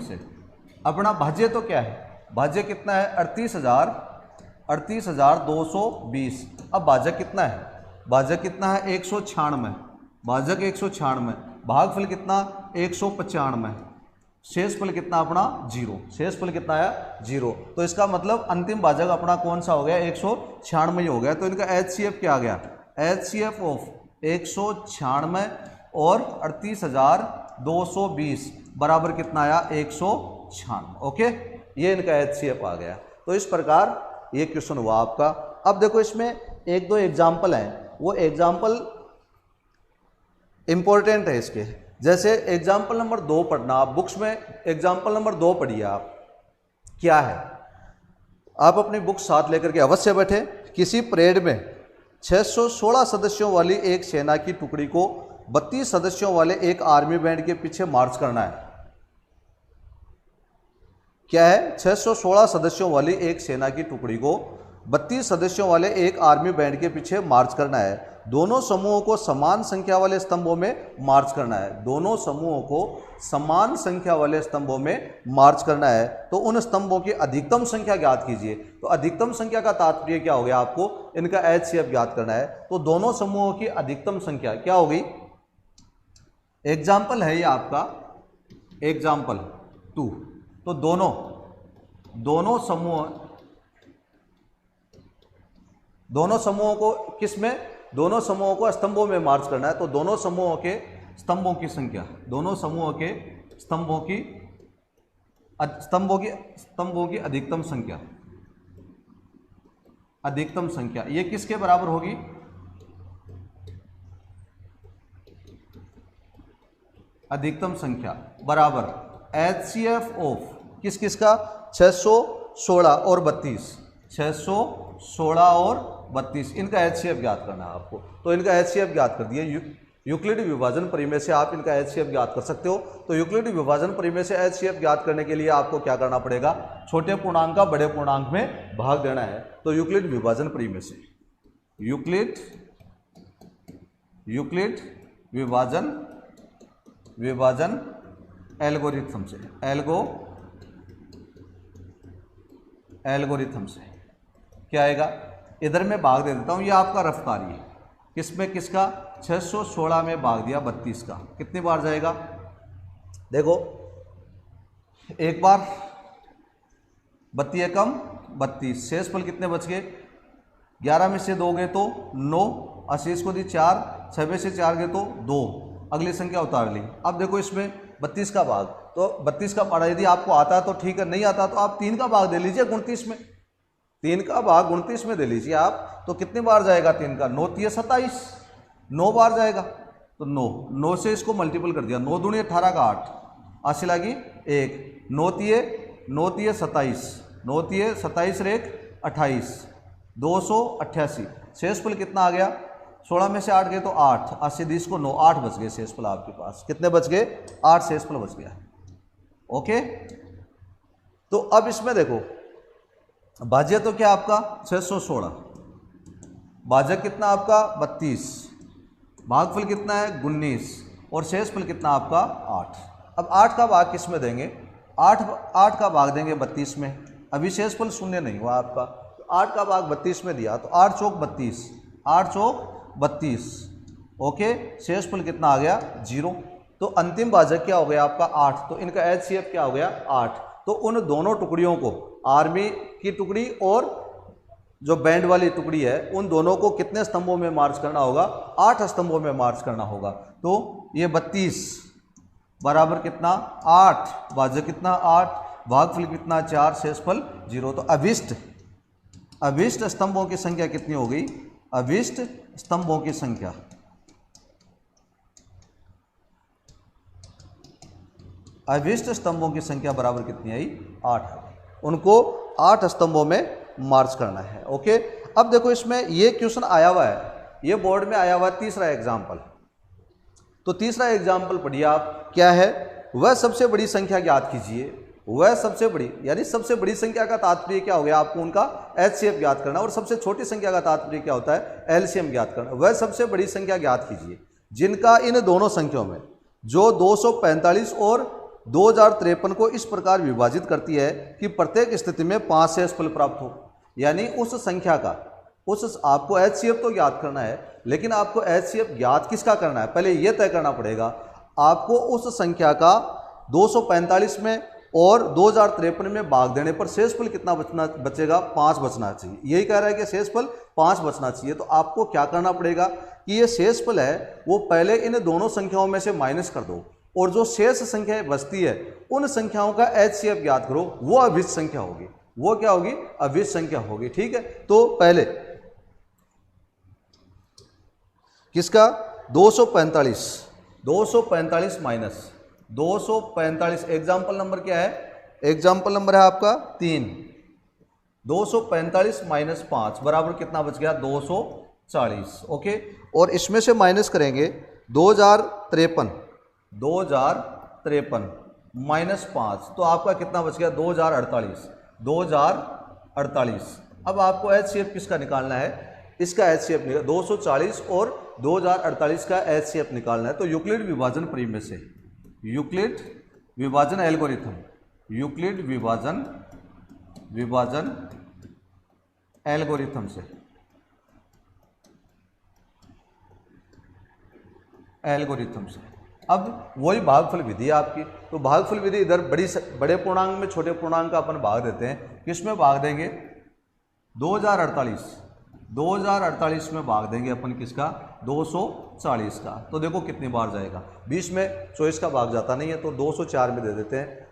A: से अपना भाज्य तो क्या है, भाज्य कितना है 38,220। अब भाजक कितना है, भाजक कितना है 196, भाजक 196, भागफल कितना 195, शेषफल कितना अपना 0, शेषफल कितना है 0। तो इसका मतलब अंतिम भाजक अपना कौन सा हो गया 196 ही हो गया। तो इनका HCF क्या आ गया, HCF ऑफ 196 और 38,220 बराबर कितना आया 196। ओके, ये इनका HCF आ गया। तो इस प्रकार ये क्वेश्चन हुआ आपका। अब देखो इसमें एक दो एग्जाम्पल हैं, वो एग्जाम्पल इंपॉर्टेंट है इसके। जैसे एग्जाम्पल नंबर 2 पढ़ना आप, बुक्स में एग्जाम्पल नंबर 2 पढ़िए आप, क्या है आप अपनी बुक साथ लेकर के अवश्य बैठे। किसी परेड में 616 सदस्यों वाली एक सेना की टुकड़ी को 32 सदस्यों वाले एक आर्मी बैंड के पीछे मार्च करना है। क्या है 616 सदस्यों वाली एक सेना की टुकड़ी को 32 सदस्यों वाले एक आर्मी बैंड के पीछे मार्च करना है। दोनों समूहों को समान संख्या वाले स्तंभों में मार्च करना है, दोनों समूहों को समान संख्या वाले स्तंभों में मार्च करना है। तो उन स्तंभों की अधिकतम संख्या ज्ञात कीजिए। तो अधिकतम संख्या का तात्पर्य क्या हो गया, आपको इनका HCF ज्ञात करना है। तो दोनों समूहों की अधिकतम संख्या क्या होगी, एग्जाम्पल है ये आपका एग्जाम्पल 2। तो दोनों समूहों को किसमें, दोनों समूहों को स्तंभों में मार्च करना है। तो दोनों समूहों के स्तंभों की संख्या, दोनों समूहों के स्तंभों की अधिकतम संख्या ये किसके बराबर होगी, अधिकतम संख्या बराबर HCF ऑफ किस किस का 616 और 32, 616 और 32, इनका HCF ज्ञात करना है आपको। तो इनका HCF ज्ञात कर दिए। यूक्लिड विभाजन परिमेय से आप इनका HCF ज्ञात कर सकते हो। तो यूक्लिड विभाजन परिमेय से HCF ज्ञात करने के लिए आपको क्या करना पड़ेगा, छोटे पूर्णांक का बड़े पूर्णांक में भाग देना है। तो यूक्लिड विभाजन परिमेय से यूक्लिड विभाजन एल्गोरिथम से एल्गोरिथम से क्या आएगा, इधर मैं भाग दे देता हूं, ये आपका रफ्तारी है, किसमें किसका 616 में भाग दिया 32 का, कितनी बार जाएगा देखो, एक बार 32 एकम 32, शेषफल कितने बच गए 11 में से 2 गए तो 9, अशेष को दी 4, 6 में से 4 गए तो 2, अगली संख्या उतार ली। अब देखो इसमें 32 का भाग, तो 32 का पढ़ा यदि आपको आता है तो ठीक है, नहीं आता तो आप 3 का भाग दे लीजिए 29 में, 3 का भाग 29 में दे लीजिए आप। तो कितनी बार जाएगा 3 का, 9 3 27, 9 बार जाएगा। तो 9 से इसको मल्टीपल कर दिया, 9 दूनी 18 का 8, आशी लगी 1, 9 3 27, 9 3 27 रेख 28, 288। शेषफल कितना आ गया, 16 में से 8 गए तो 8, 80 20 को 9, 8 बच गए शेषफल आपके पास, कितने बच गए 8 शेषफल बच गया। ओके, तो अब इसमें देखो भाज्य तो क्या आपका 616, भाजक कितना आपका 32, भागफल कितना है 19 और शेषफल कितना आपका 8। अब 8 का भाग किस में देंगे, 8 का भाग देंगे 32 में, अभी शेषफल शून्य नहीं हुआ आपका, तो 8 का भाग 32 में दिया तो 8 चौक 32, 8 चौक 32। ओके, शेषफल कितना आ गया 0, तो अंतिम भाजक क्या हो गया आपका 8, तो इनका HCF क्या हो गया 8। तो उन दोनों टुकड़ियों को, आर्मी की टुकड़ी और जो बैंड वाली टुकड़ी है, उन दोनों को कितने स्तंभों में मार्च करना होगा, 8 स्तंभों में मार्च करना होगा। तो ये 32 बराबर कितना 8, भाजक कितना 8, भागफल कितना 4, शेषफल 0। तो अभिष्ट स्तंभों की संख्या कितनी हो गई, अभिष्ट स्तंभों की संख्या, अभिष्ट स्तंभों की संख्या बराबर कितनी आई 8। उनको 8 स्तंभों में मार्च करना है। ओके, अब देखो इसमें ये क्वेश्चन आया हुआ है, ये बोर्ड में आया हुआ है तीसरा एग्जाम्पल। तो तीसरा एग्जाम्पल पढ़िए आप, क्या है, वह सबसे बड़ी संख्या ज्ञात कीजिए। वह सबसे बड़ी, यानी सबसे बड़ी संख्या का तात्पर्य क्या हो गया, आपको उनका HCF ज्ञात करना, और सबसे छोटी संख्या का तात्पर्य क्या होता है, LCM ज्ञात करना। वह सबसे बड़ी संख्या ज्ञात कीजिए जिनका इन दोनों संख्याओं में, जो 245 और 2053 को इस प्रकार विभाजित करती है कि प्रत्येक स्थिति में 5 शेषफल प्राप्त हो। यानी उस संख्या का, उस आपको HCF तो ज्ञात करना है, लेकिन आपको HCF ज्ञात किसका करना है, पहले यह तय करना पड़ेगा आपको उस संख्या का 245 में और 2053 में भाग देने पर शेषफल कितना बचेगा, 5 बचना चाहिए। यही कह रहा है कि शेषफल 5 बचना चाहिए। तो आपको क्या करना पड़ेगा कि ये शेषफल है वो पहले इन दोनों संख्याओं में से माइनस कर दो, और जो शेष संख्या बचती है उन संख्याओं का HCF ज्ञात करो, वो अभिष्ट संख्या होगी। वो क्या होगी, अभिष्ट संख्या होगी। ठीक है, तो पहले किसका 245 माइनस 245, एग्जाम्पल नंबर क्या है, एग्जाम्पल नंबर है आपका 3। 245 माइनस 5 बराबर कितना बच गया 240। ओके, और इसमें से माइनस करेंगे 2053 माइनस 5, तो आपका कितना बच गया 2048। अब आपको HCF किसका निकालना है, इसका HCF निकाल 240 और 2048 का HCF निकालना है। तो यूक्लिड विभाजन परिमेय से, यूक्लिड विभाजन एल्गोरिथम, यूक्लिड विभाजन एल्गोरिथम से, अब वही भागफल विधि है आपकी। तो भागफल विधि इधर बड़े पूर्णांक में छोटे पूर्णांक का अपन भाग देते हैं। किसमें भाग देंगे, 2048 में भाग देंगे अपन किसका, 240 का। तो देखो कितनी बार जाएगा, 20 में 24 का भाग जाता नहीं है, तो 204 में दे देते हैं।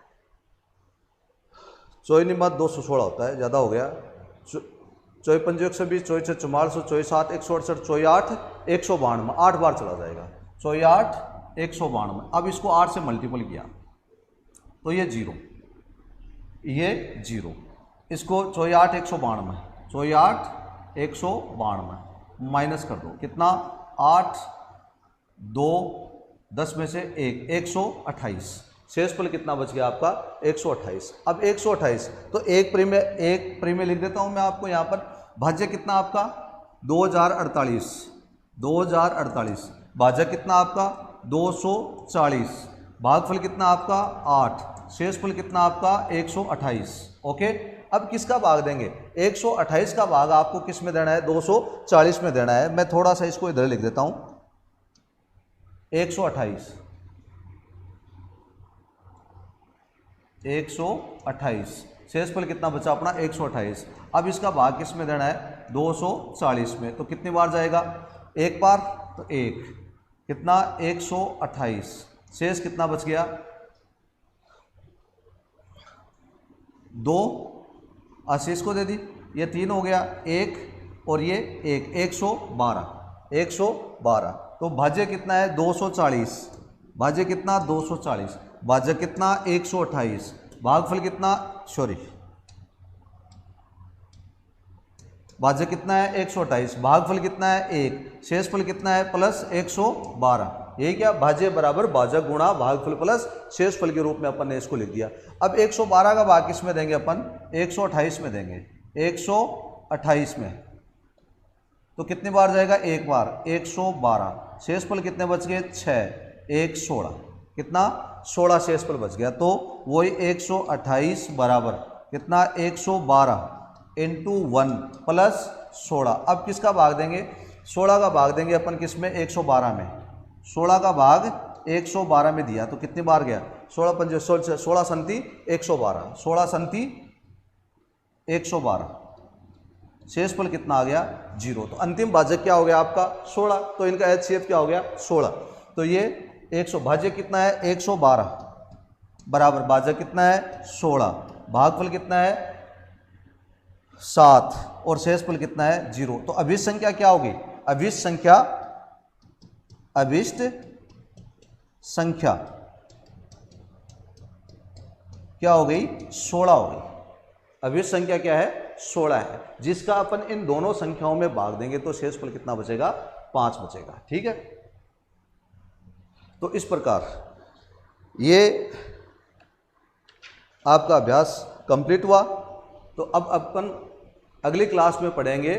A: 24 निम्बा 216 होता है, ज़्यादा हो गया। 24 पंजे 120, 24 44, 24 7 168, 24 8 192, 8 बार चला जाएगा। 24 8 192। अब इसको 8 से मल्टीपल किया तो ये 0, इसको 24 8 192, 24 8 192 माइनस कर दो, कितना 8 2 10 में से 1 128, शेषफल कितना बच गया आपका 128। अब 128 तो एक परिमेय लिख देता हूं मैं आपको यहाँ पर। भाज्य कितना आपका 2048, भाजक कितना आपका 240, भागफल कितना आपका 8, शेषफल कितना आपका 128। ओके, अब किसका भाग देंगे, 128 का भाग आपको किस में देना है, 240 में देना है। मैं थोड़ा सा इसको इधर लिख देता हूं, 128 शेषफल कितना बचा अपना 128। अब इसका भाग किस में देना है, 240 में। तो कितनी बार जाएगा, एक बार, तो एक, कितना 128, शेष कितना बच गया 2, शेष को दे दी, ये 3 हो गया, 1 और ये 1, 112। तो भाज्य कितना है 240, भाज्य कितना 240, भाजक कितना 128, भागफल कितना, भाजक कितना है 128, भागफल कितना है 1, शेषफल कितना है प्लस 112। यही क्या, भाज्य बराबर भाजक गुणा भागफल प्लस शेषफल के रूप में अपन ने इसको लिख दिया। अब 112 का भाग किस में देंगे अपन, 128 में देंगे, 128 में। तो कितनी बार जाएगा, एक बार, 112। शेषफल कितने बच गए 6, 116, कितना 16 शेषफल बच गया। तो वही 128 बराबर कितना 112 इंटू 1 प्लस 16। अब किसका भाग देंगे, 16 का भाग देंगे अपन किस में, 112 में। 16 का भाग 112 में दिया तो कितनी बार गया, 16 पंजे 16 संति 112, 16 संति 112, शेषफल कितना आ गया 0। तो अंतिम भाजक क्या हो गया आपका 16, तो इनका HCF क्या हो गया 16। तो ये 100 भाजक कितना है 112 बराबर भाजक कितना है 16, भागफल कितना है 7 और शेषफल कितना है 0। तो अभिष्ट संख्या क्या होगी, अभिष्ट संख्या क्या हो गई 16 हो गई। अभिष्ट संख्या क्या है 16 है, जिसका अपन इन दोनों संख्याओं में भाग देंगे तो शेषफल कितना बचेगा 5 बचेगा। ठीक है, तो इस प्रकार ये आपका अभ्यास कंप्लीट हुआ। तो अब अपन अगली क्लास में पढ़ेंगे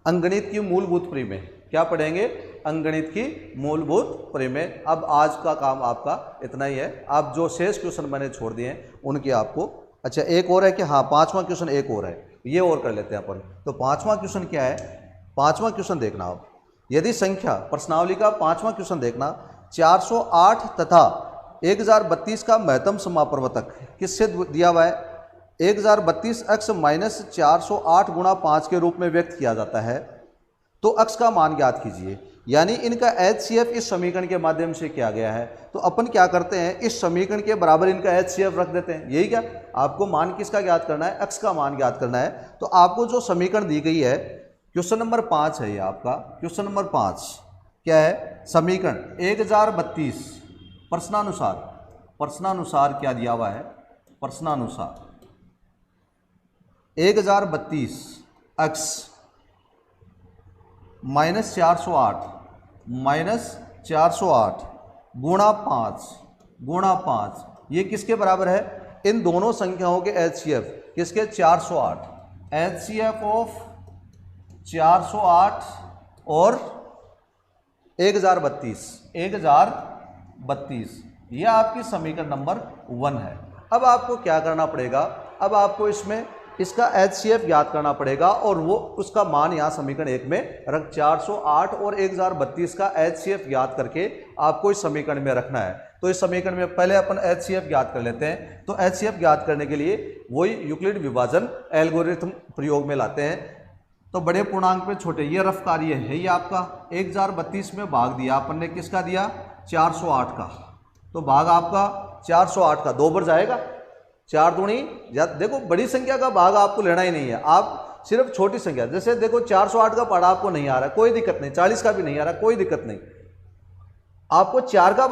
A: अंकगणित की मूलभूत परिमेय। क्या पढ़ेंगे, अंकगणित की मूलभूत परिमेय। अब आज का काम आपका इतना ही है, आप जो शेष क्वेश्चन मैंने छोड़ दिए हैं उनकी आपको, अच्छा एक और है कि हाँ 5वां क्वेश्चन एक और है, ये और कर लेते हैं अपन। तो 5वां क्वेश्चन क्या है, 5वां क्वेश्चन देखना आप, यदि संख्या प्रश्नावली का 5वां क्वेश्चन देखना, 408 तथा 1032 का महत्तम समाप्रवर्तक किससे दिया हुआ है, 1032 अक्ष माइनस 408 गुणा 5 के रूप में व्यक्त किया जाता है, तो अक्ष का मान ज्ञात कीजिए। यानी इनका HCF इस समीकरण के माध्यम से किया गया है। तो अपन क्या करते हैं, इस समीकरण के बराबर इनका HCF रख देते हैं। यही क्या, आपको मान किसका ज्ञात करना है, अक्ष का मान ज्ञात करना है। तो आपको जो समीकरण दी गई है, क्वेश्चन नंबर 5 है ये आपका, क्वेश्चन नंबर 5 क्या है, समीकरण 1032 प्रश्नानुसार क्या दिया हुआ है, प्रश्नानुसार 1032 अक्ष माइनस 408 गुणा 5 ये किसके बराबर है, इन दोनों संख्याओं के HCF किसके 408, HCF ऑफ 408 और 1032 ये आपकी समीकरण नंबर 1 है। अब आपको क्या करना पड़ेगा, अब आपको इसमें इसका HCF ज्ञात करना पड़ेगा और वो उसका मान यहाँ समीकरण 1 में रख 408 और 1032 का HCF ज्ञात करके आपको इस समीकरण में रखना है। तो इस समीकरण में पहले अपन HCF ज्ञात कर लेते हैं। तो HCF ज्ञात करने के लिए वही यूक्लिड विभाजन एल्गोरिथम प्रयोग में लाते हैं। तो बड़े पूर्णांक पे छोटे, ये रफ कार्य है, ये आपका 1032 में भाग दिया अपन ने, किसका दिया 408 का, तो भाग आपका 408 का 2 बार जाएगा, 4 दूनी, देखो बड़ी संख्या का भाग आपको लेना ही नहीं है, आप सिर्फ छोटी संख्या, जैसे देखो 408 का पढ़ा आपको नहीं आ रहा, कोई दिक्कत नहीं, 40 का भी नहीं आ रहा, कोई दिक्कत नहीं, आपको 4 का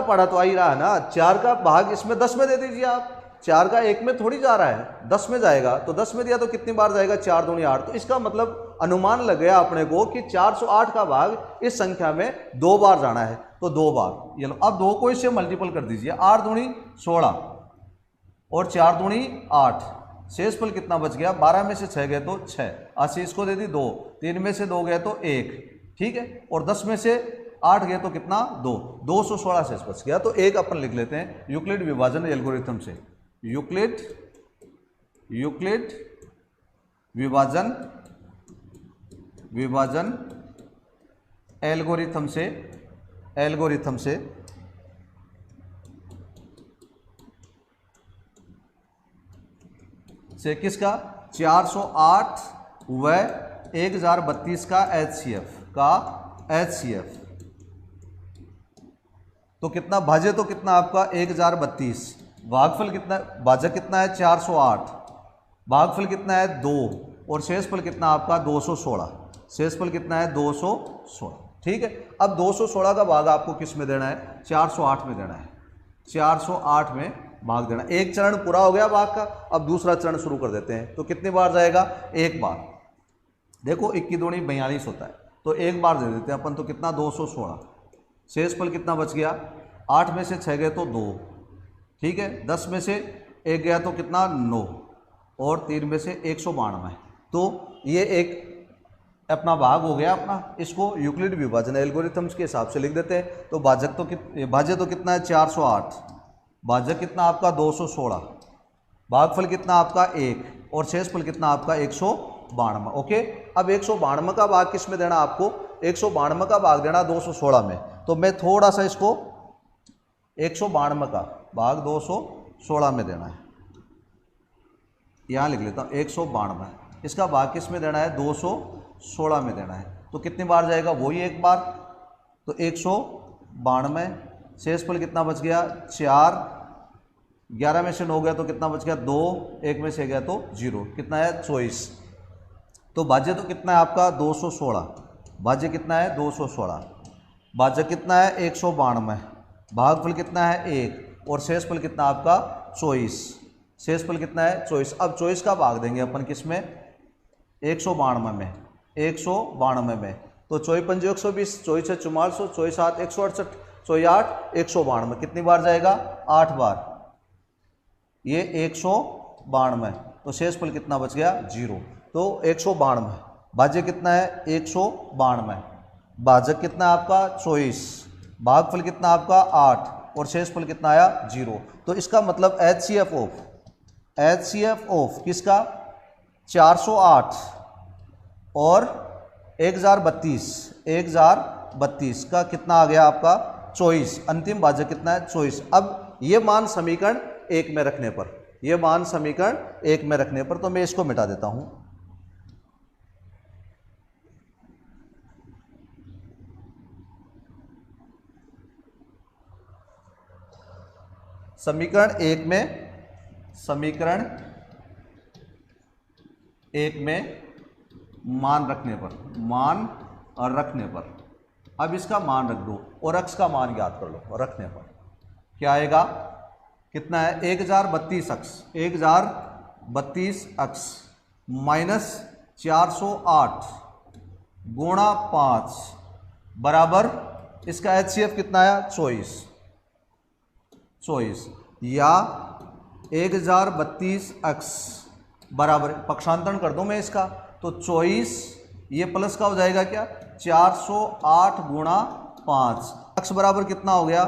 A: पढ़ा तो आ ही रहा है ना, 4 का भाग इसमें 10 में दे दीजिए आप, 4 का 1 में थोड़ी जा रहा है, 10 में जाएगा, तो 10 में दिया तो कितनी बार जाएगा 4 दूनी 8। तो इसका मतलब अनुमान लग गया अपने को कि 408 का भाग इस संख्या में 2 बार जाना है, तो 2 बार, ये लो अब 2 को इससे मल्टीपल कर दीजिए, 8 दूनी 16 और 4 दूनी 8, शेषफल कितना बच गया, 12 में से 6 गए तो 6, आशीष को दे दी 2, 3 में से 2 गए तो 1, ठीक है, और 10 में से 8 गए तो कितना 2, 216 शेष बच गया। तो एक अपन लिख लेते हैं यूक्लिड विभाजन एल्गोरिथम से, यूक्लिड विभाजन एल्गोरिथम से किसका 408 व 1032 का HCF तो कितना भाज्य, तो कितना आपका 1032, भागफल कितना, भाजक कितना है 408, भागफल कितना है 2 और शेषफल कितना आपका 216, शेषफल कितना है 216, ठीक है। अब 216 का भाग आपको किस में देना है, 408 में देना है, 408 में भाग देना। एक चरण पूरा हो गया भाग का, अब दूसरा चरण शुरू कर देते हैं। तो कितनी बार जाएगा, 1 बार, देखो 21 दूनी 42 होता है, तो 1 बार दे देते हैं अपन, तो कितना 216, शेषफल कितना बच गया, 8 में से 6 गए तो 2, ठीक है, 10 में से 1 गया तो कितना 9 और 3 में से 192, तो ये एक अपना भाग हो गया अपना। इसको यूक्लिड विभाजन एल्गोरिथम्स के हिसाब से लिख देते हैं। तो भाज्य तो कितना है 408, भाजक कितना आपका 216, भागफल कितना आपका 1 और शेषफल कितना आपका 192। ओके, अब 192 का भाग किस में देना आपको, 192 का भाग देना 216 में, तो मैं थोड़ा सा इसको 192 का भाग 216 में देना है, यहाँ लिख लेता हूँ 192, इसका भाग किस में देना है 216 में देना है, तो कितनी बार जाएगा वही एक बार, तो 192, शेषफल कितना बच गया 4, 11 में से 9 गया तो कितना बच गया 2, 1 में से गया तो 0, कितना है 24। तो भाज्य तो कितना है आपका 216, भाज्य कितना है 216, भाज्य कितना है 192, भागफल कितना है 1 और शेषफल कितना आपका 24, शेषफल कितना है 24। अब 24 का भाग देंगे अपन किस में 192 में, 192 में, तो 24 पंजे 120, 24 है 4400, 24 7 168, 24 192, कितनी बार जाएगा 8 बार, ये 192, तो शेषफल कितना बच गया 0, तो 192, भाज्य कितना है 192, भाजक कितना आपका 24, भागफल कितना आपका 8 और शेषफल कितना आया 0। तो इसका मतलब HCF ऑफ किसका 408 और 1032 का कितना आ गया आपका 24, अंतिम भाजक कितना है 24। अब ये मान समीकरण 1 में रखने पर, ये मान समीकरण 1 में रखने पर, तो मैं इसको मिटा देता हूं, समीकरण 1 में मान रखने पर, अब इसका मान रख दो और अक्ष का मान ज्ञात कर लो, और रखने पर क्या आएगा, कितना है 1032 अक्ष, 1032 अक्ष माइनस 408 गुणा 5 बराबर, इसका HCF कितना आया 24, या 1032 अक्ष बराबर, पक्षांतरण कर दूं मैं इसका, तो 24 ये प्लस का हो जाएगा क्या 408 गुणा 5, अक्ष बराबर कितना हो गया,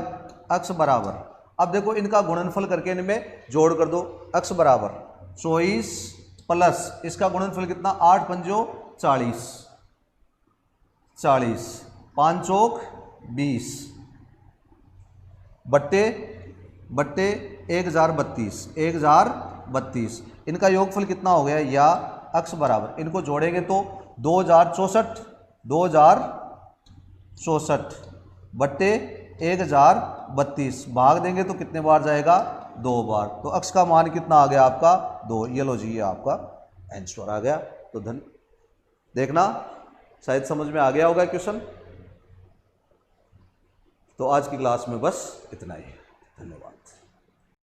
A: अक्ष बराबर, अब देखो इनका गुणनफल करके इनमें जोड़ कर दो, अक्ष बराबर 24 प्लस इसका गुणनफल कितना 8 पंजो 40, 5 चौक 20 बट्टे 1032, इनका योगफल कितना हो गया, या अक्ष बराबर, इनको जोड़ेंगे तो 2064 बट्टे 1032, भाग देंगे तो कितने बार जाएगा 2 बार, तो अक्ष का मान कितना आ गया आपका 2, ये लो जी ये आपका आंसर आ गया। तो देखना शायद समझ में आ गया होगा क्वेश्चन। तो आज की क्लास में बस इतना ही, धन्यवाद।